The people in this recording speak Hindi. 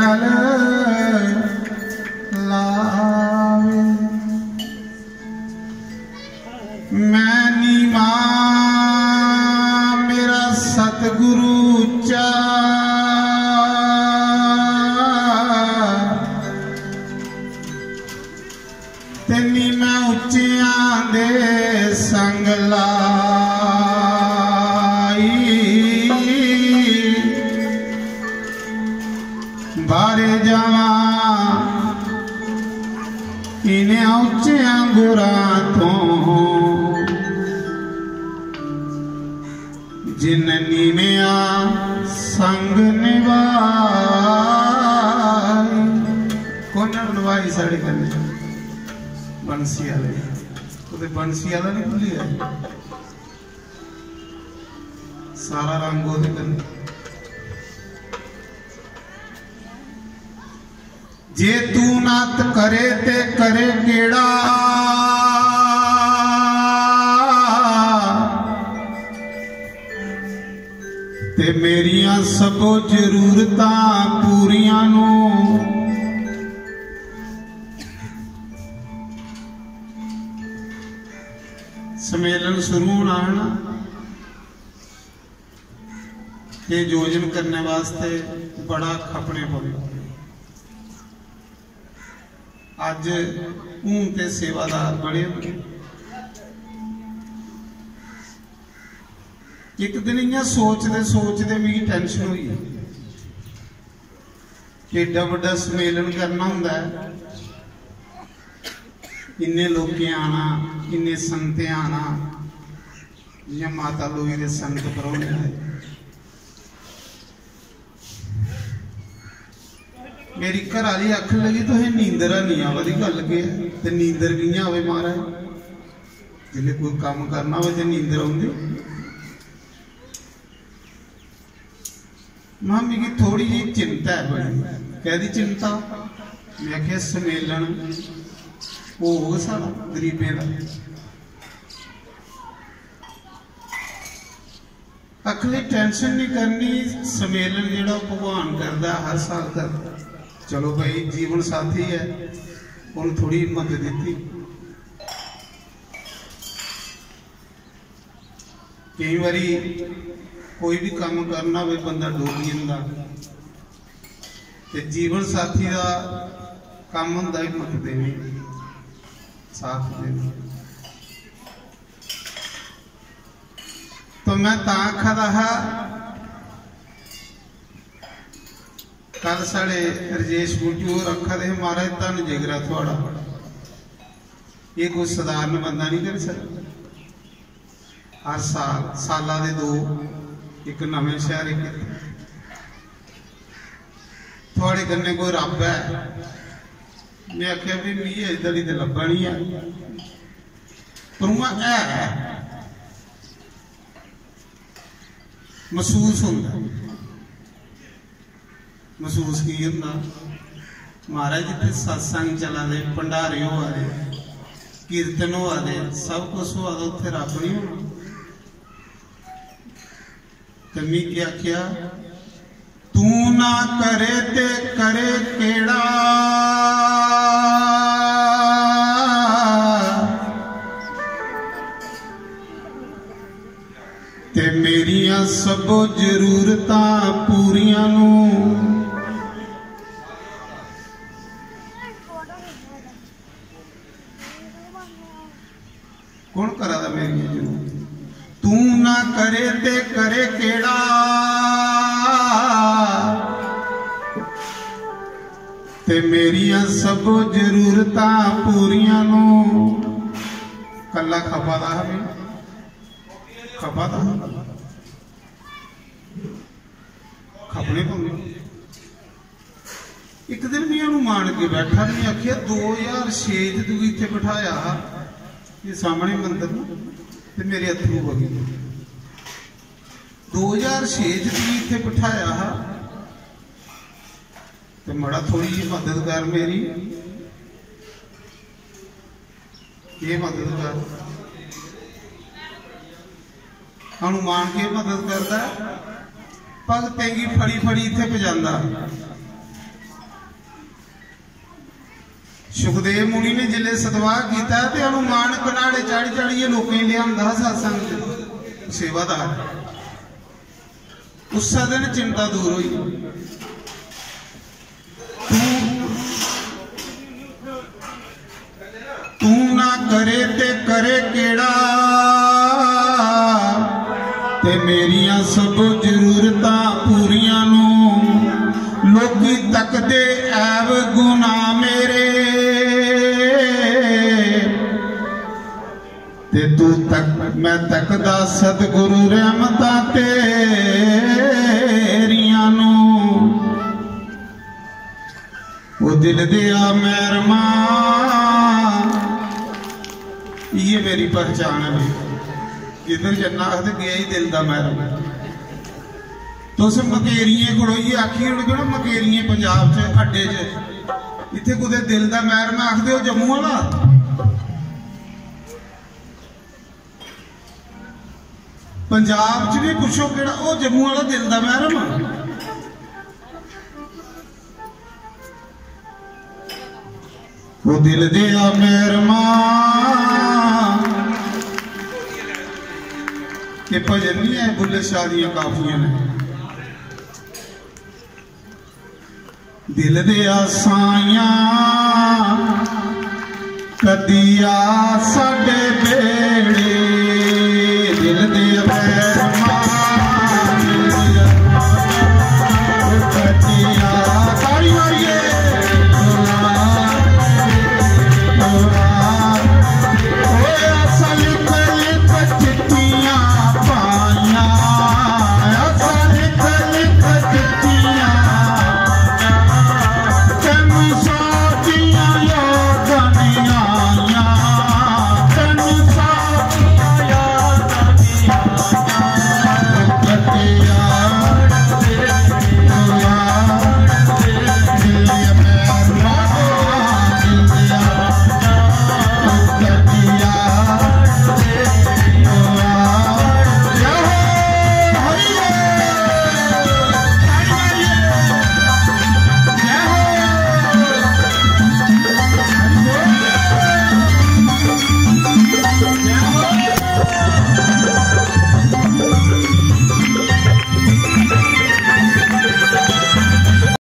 गल लावे। मैं नीवा मेरा सतगुरु ऊंचा, तेनी मैं उच्चियां दे संग लाई। बारे जावा इन्हें उच्चियां गुरां तो, जिन नीविया संग निभाई। कौन निभाई साढ़े कन्ने? बंसी वाले। तो बंसी वाला नहीं भूली है, सारा रंग ओदे कन्ने। जे तू नात करे ते करे केड़ा, ते मेरिया सबो जरूरतां पूरियां नू। सम्मेलन शुरू होना है ना, ये योजन करने वास्ते बड़ा खपने पवे। अज ऊं ते सेवादार बड़े होंगे। एक दिन इं सोचते सोचते मेरी टेंशन हुई कि एडा बड़ा सम्मेलन करना होंदा है, इन्ने लोग आना, इन्ने संत आना, जियां माता लोई दे संत परौने आए। मेरी घर वाली आखन लगी तुसें नींदर नहीं आवदी, गल के ते नींदर कियां आवे महाराज, जिसले कोई काम करना हो तो नींदर आउंदी। मां मिगी थोड़ी जी चिंता है बड़ी। कहदी चिंता? मैं आखिया सम्मेलन होग सारा गरीबें का। अखली टेंशन नहीं करनी, सम्मेलन जिहड़ा भगवान करदा हर साल करदा। चलो भाई जीवन साथी है, उन्हें थोड़ी हिम्मत दी। कई बारी कोई भी काम करना हो बंदा डोल जाता, ते जीवन साथी का काम होंदा हिम्मत देनी, साथ देना। तो मैं आखा रहा, कल साढ़े रजेश बुट्टू रखा दे महाराज धन जिगरा थोड़ा, ये कोई साधारण बंदा नहीं कर सकता। हर साल साला दे 2 एक नवे शहर थोड़े कन्ने कोई रब है। मैं आख्या भी मी इधर ही तो लब्भा नहीं है, पर है महसूस होंदा। महसूस की होंदा महाराज जिथे सत्संग चला दे, भंडारे होआ दे, कीर्तन होआ दे, सब कुछ होआ दे, उत्थे रब नहीं होना। कमी क्या आख्या? तू ना करे ते करे केड़ा, ते मेरिया सब जरूरतां पूरियां नू। कौन करा दा मेरी जरूरत? तू ना करे ते करे केड़ा, ते मेरिया सब जरूरतां पूरियां नू। कला खपा दा है, खपा दा खपने पौंदे। एक दिन मैं उन्होंने मान के बैठा, मैं आखिया 2006 तू इत्थे बिठाया ये सामने मंदिर ते मेरे अथरू बगी। 2006 तू इत्थे बिठाया तो मड़ा थोड़ी जी मदद कर मेरी, ये मदद कर। हनुमान की मदद करता, भगतें की फड़ी फड़ी इत्थे पजांदा। सुखदेव मुनि ने जिले सतवाह किया तो हनुमान कनाड़े चाड़ी चाड़िए लोगों लिया सत्संग सेवादार। उस दिन चिंता दूर हुई। तू ना करे ते करे केड़ा ते मेरिया सब जरूरतां पूरियां नूं लोकी तकदे ऐब गुना मेरे ते तू तक मैं तकदा सतगुरु रहमतां तेरियां नूं। वो दिल दिया मेहरमा ये मेरी पहचान है भाई। जिधर जन्ना आखते गया ही दिल का महरम। तुस मकेरिए खड़ोइए आखिए ना मकेरिए पंजाब च अड्डे च इत्थे कुदे दिल का महरम आखते हो जम्मू वाला। पंजाब च भी पुछो केड़ा वो जम्मू वाला दिल का महरम। वो दिल दिया मेहरमा ये भजन नहीं है बुल्ले शाह दियां काफियां ने। दिल दिया साइयां कदिया साडे बे